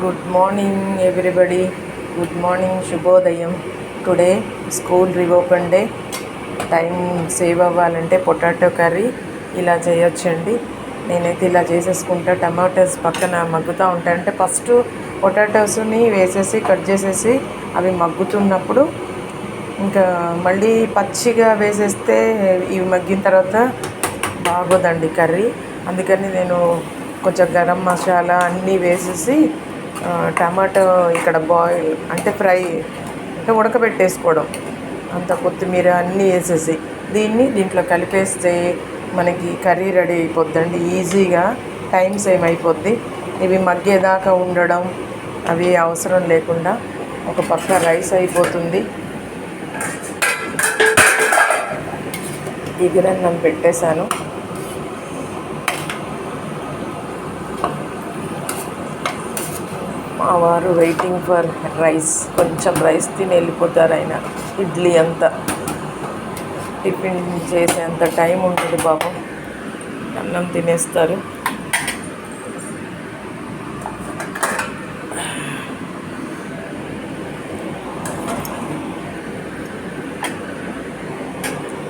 Good morning everybody. Good morning, శుభోదయం. Today school reopen day. Time save అవ్వాలంటే potato curry ఇలా చేయొచ్చండి. నేనైతే ఇలా చేసేసుకుంటా. టమాటోస్ పక్కన మగ్గుతూ ఉంటాయంటే ఫస్ట్ పొటాటోస్ని వేసేసి కట్ చేసేసి అవి మగ్గుతున్నప్పుడు ఇంకా మళ్ళీ పచ్చిగా వేసేస్తే ఇవి మగ్గిన తర్వాత బాగోదండి కర్రీ. అందుకని నేను కొంచెం గరం మసాలా అన్నీ వేసేసి టమాటో ఇక్కడ బాయిల్ అంటే ఫ్రై అంటే ఉడకబెట్టేసుకోవడం, అంత కొత్తిమీర అన్నీ వేసేసి దీంట్లో కలిపేస్తే మనకి కర్రీ రెడీ అయిపోద్దండి. ఈజీగా టైం సేవ్ అయిపోద్ది. ఇవి మగ్గేదాకా ఉండడం అవి అవసరం లేకుండా ఒక పక్క రైస్ అయిపోతుంది. ఎగురన్నం పెట్టేశాను. మా వారు వెయిటింగ్ ఫర్ రైస్. కొంచెం రైస్ తిని వెళ్ళిపోతారు ఆయన. ఇడ్లీ అంతా టిఫిన్ చేసేంత టైం ఉంటుంది బాబు. అన్నం తినేస్తారు.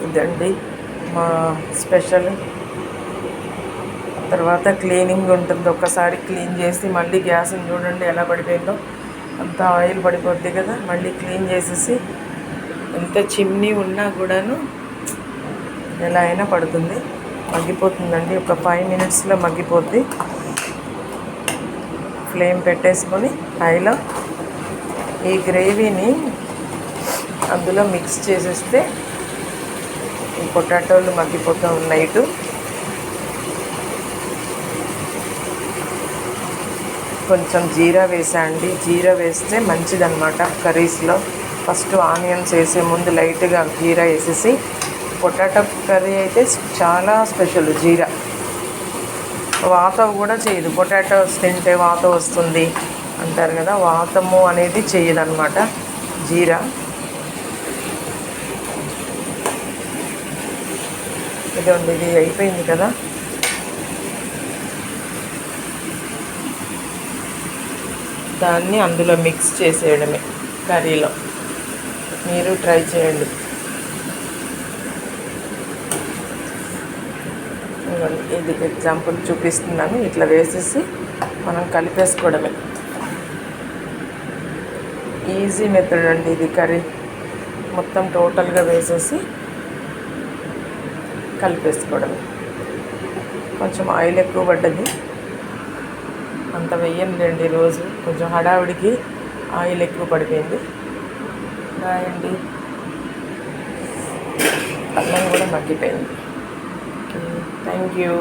ఇదండి మా స్పెషల్. తర్వాత క్లీనింగ్ ఉంటుంది. ఒక్కసారి క్లీన్ చేసి మళ్ళీ గ్యాస్ని చూడండి ఎలా పడిపోయిందో, అంత ఆయిల్ పడిపోద్ది కదా. మళ్ళీ క్లీన్ చేసేసి ఎంత చిమ్నీ ఉన్నా కూడాను ఎలా అయినా పడుతుంది. మగ్గిపోతుందండి. ఒక 5 minutesలో మగ్గిపోద్ది. ఫ్లేమ్ పెట్టేసుకొని హైలో ఈ గ్రేవీని అందులో మిక్స్ చేసేస్తే ఈ పొటాటోలు మగ్గిపోతూ ఉన్నాయి. కొంచెం జీరా వేసండి. జీరా వేస్తే మంచిదన్నమాట కర్రీస్లో. ఫస్ట్ ఆనియన్స్ వేసే ముందు లైట్గా జీరా వేసేసి, పొటాటో కర్రీ అయితే చాలా స్పెషల్ జీరా. వాతం కూడా చేయదు. పొటాటోస్ తింటే వాతం వస్తుంది అంటారు కదా, వాతము అనేది చేయదన్నమాట జీరా. ఇదండి, ఇది అయిపోయింది కదా. దాన్ని అందులో మిక్స్ చేసేయడమే కర్రీలో. మీరు ట్రై చేయండి. ఇది ఎగ్జాంపుల్ చూపిస్తున్నాను. ఇట్లా వేసేసి మనం కలిపేసుకోవడమే. ఈజీ మెథడ్ అండి ఇది. కర్రీ మొత్తం టోటల్గా వేసేసి కలిపేసుకోవడమే. కొంచెం ఆయిల్ ఎక్కువ పడ్డది, అంత వెయ్యండి. రోజు కొంచెం హడావిడికి ఆయిల్ ఎక్కువ పడిపోయింది. రాయండి. అన్నం కూడా మగ్గిపోయింది. Thank you.